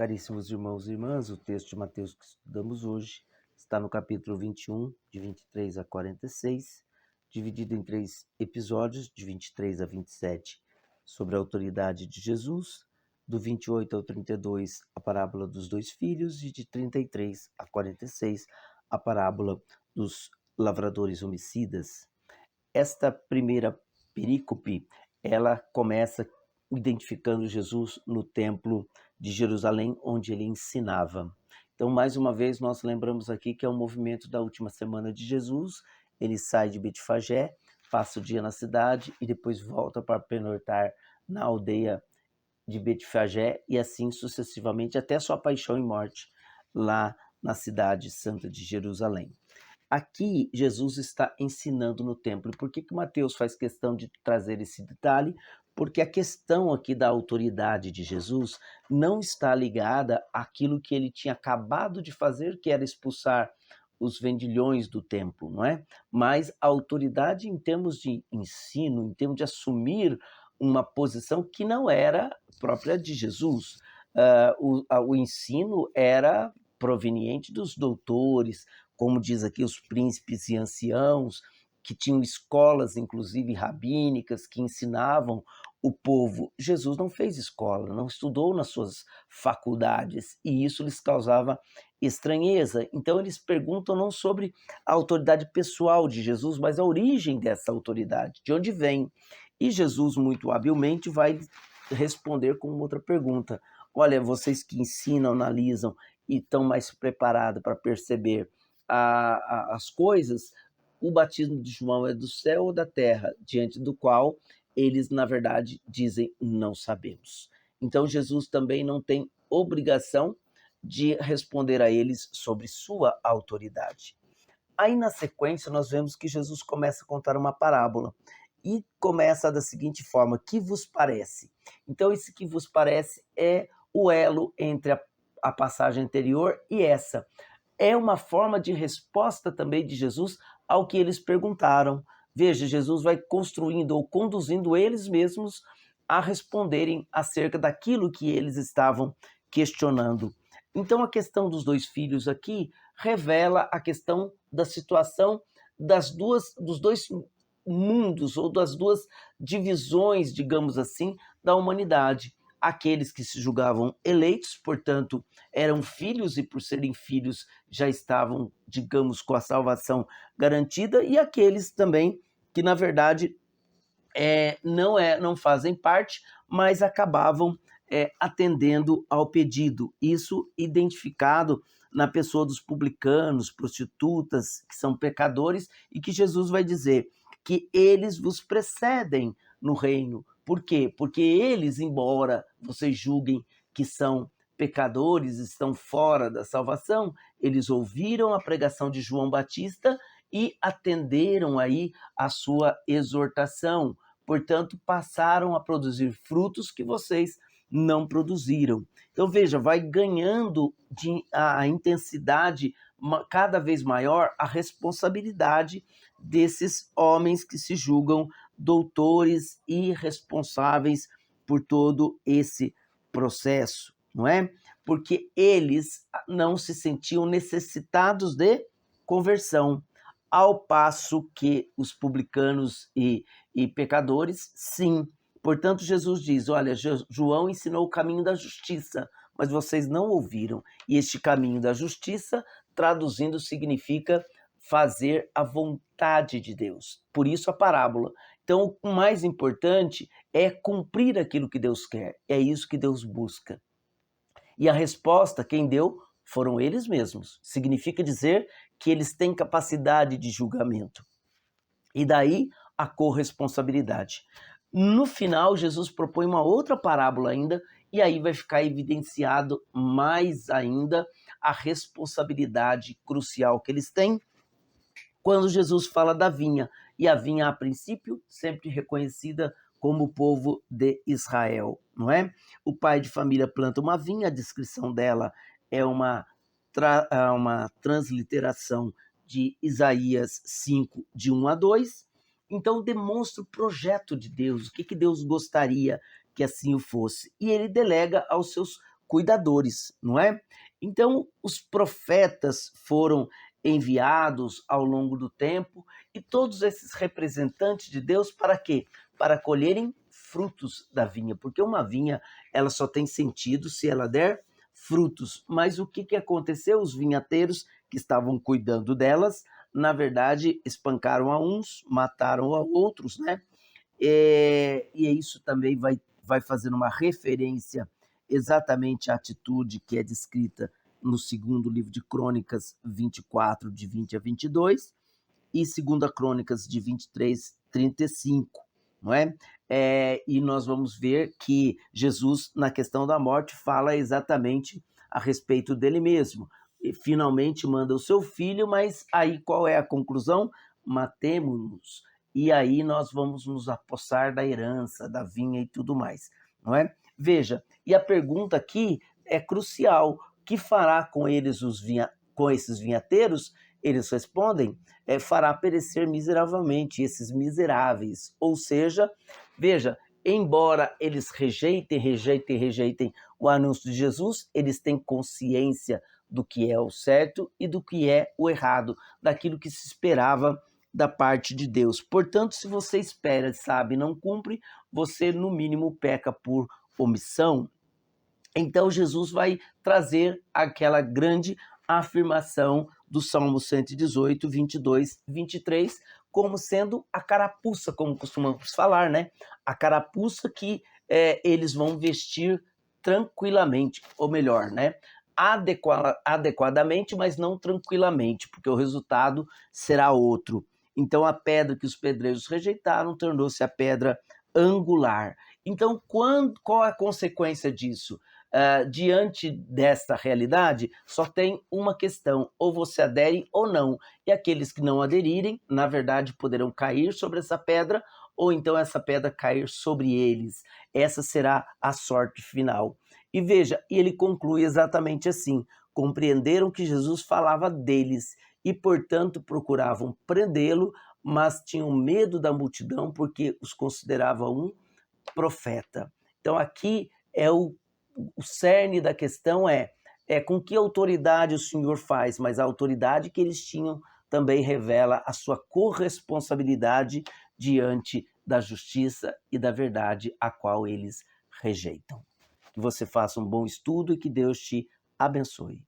Caríssimos irmãos e irmãs, o texto de Mateus que estudamos hoje está no capítulo 21, de 23 a 46, dividido em 3 episódios, de 23 a 27, sobre a autoridade de Jesus, do 28 ao 32, a parábola dos dois filhos, e de 33 a 46, a parábola dos lavradores homicidas. Esta primeira perícope, ela começa identificando Jesus no templo de Jerusalém, onde ele ensinava. Então, mais uma vez, nós lembramos aqui que é um movimento da última semana de Jesus. Ele sai de Betfagé, passa o dia na cidade e depois volta para pernoitar na aldeia de Betfagé e assim sucessivamente até sua paixão e morte lá na cidade santa de Jerusalém. Aqui Jesus está ensinando no templo. Por que Mateus faz questão de trazer esse detalhe? Porque a questão aqui da autoridade de Jesus não está ligada àquilo que ele tinha acabado de fazer, que era expulsar os vendilhões do templo, não é? Mas a autoridade em termos de ensino, em termos de assumir uma posição que não era própria de Jesus. O ensino era proveniente dos doutores, como diz aqui, os príncipes e anciãos, que tinham escolas, inclusive rabínicas, que ensinavam o povo. Jesus não fez escola, não estudou nas suas faculdades, e isso lhes causava estranheza. Então eles perguntam não sobre a autoridade pessoal de Jesus, mas a origem dessa autoridade, de onde vem. E Jesus, muito habilmente, vai responder com outra pergunta. Olha, vocês que ensinam, analisam e estão mais preparados para perceber as coisas, o batismo de João é do céu ou da terra, diante do qual eles, na verdade, dizem não sabemos. Então, Jesus também não tem obrigação de responder a eles sobre sua autoridade. Aí, na sequência, nós vemos que Jesus começa a contar uma parábola e começa da seguinte forma: que vos parece? Então, esse que vos parece é o elo entre a passagem anterior e essa. É uma forma de resposta também de Jesus ao que eles perguntaram. Veja, Jesus vai construindo ou conduzindo eles mesmos a responderem acerca daquilo que eles estavam questionando. Então, a questão dos dois filhos aqui revela a questão da situação dos dois mundos, ou das duas divisões, digamos assim, da humanidade. Aqueles que se julgavam eleitos, portanto, eram filhos e por serem filhos já estavam, digamos, com a salvação garantida, e aqueles também que, na verdade, não fazem parte, mas acabavam atendendo ao pedido. Isso identificado na pessoa dos publicanos, prostitutas, que são pecadores, e que Jesus vai dizer que eles vos precedem no reino. Por quê? Porque eles, embora vocês julguem que são pecadores, estão fora da salvação, eles ouviram a pregação de João Batista e atenderam aí a sua exortação. Portanto, passaram a produzir frutos que vocês não produziram. Então, veja, vai ganhando a intensidade cada vez maior a responsabilidade desses homens que se julgam doutores e responsáveis por todo esse processo, não é? Porque eles não se sentiam necessitados de conversão, ao passo que os publicanos e pecadores, sim. Portanto, Jesus diz, olha, João ensinou o caminho da justiça, mas vocês não ouviram. E este caminho da justiça, traduzindo, significa fazer a vontade de Deus. Por isso a parábola. Então, o mais importante é cumprir aquilo que Deus quer. É isso que Deus busca. E a resposta, quem deu, foram eles mesmos. Significa dizer que eles têm capacidade de julgamento. E daí a corresponsabilidade. No final, Jesus propõe uma outra parábola ainda, e aí vai ficar evidenciado mais ainda a responsabilidade crucial que eles têm quando Jesus fala da vinha. E a vinha, a princípio, sempre reconhecida como o povo de Israel, não é? O pai de família planta uma vinha, a descrição dela é uma transliteração de Isaías 5, de 1 a 2. Então demonstra o projeto de Deus, o que Deus gostaria que assim o fosse. E ele delega aos seus cuidadores, não é? Então, os profetas foram enviados ao longo do tempo e todos esses representantes de Deus para quê? Para colherem frutos da vinha, porque uma vinha ela só tem sentido se ela der frutos. Mas o que aconteceu? Os vinhateiros que estavam cuidando delas, na verdade, espancaram a uns, mataram a outros, né? E isso também vai fazer uma referência exatamente à atitude que é descrita no segundo livro de Crônicas 24, de 20 a 22, e segunda Crônicas de 23, 35, não é? E nós vamos ver que Jesus, na questão da morte, fala exatamente a respeito dele mesmo. E finalmente manda o seu filho, mas aí qual é a conclusão? Matemo-nos, e aí nós vamos nos apossar da herança, da vinha e tudo mais, não é? Veja, e a pergunta aqui é crucial: o que fará com eles com esses vinhateiros? Eles respondem: fará perecer miseravelmente esses miseráveis. Ou seja, veja, embora eles rejeitem o anúncio de Jesus, eles têm consciência do que é o certo e do que é o errado, daquilo que se esperava da parte de Deus. Portanto, se você espera, sabe, e não cumpre, você no mínimo peca por omissão. Então Jesus vai trazer aquela grande afirmação do Salmo 118, 22, 23, como sendo a carapuça, como costumamos falar, né? A carapuça que eles vão vestir tranquilamente, ou melhor, né? Adequadamente, mas não tranquilamente, porque o resultado será outro. Então a pedra que os pedreiros rejeitaram tornou-se a pedra angular. Então, qual a consequência disso? Diante desta realidade, só tem uma questão: ou você adere ou não. E aqueles que não aderirem, na verdade, poderão cair sobre essa pedra, ou então essa pedra cair sobre eles. Essa será a sorte final. E veja, e ele conclui exatamente assim: compreenderam que Jesus falava deles e, portanto, procuravam prendê-lo, mas tinham medo da multidão porque os considerava um profeta. Então aqui é o cerne da questão é com que autoridade o Senhor faz, mas a autoridade que eles tinham também revela a sua corresponsabilidade diante da justiça e da verdade a qual eles rejeitam. Que você faça um bom estudo e que Deus te abençoe.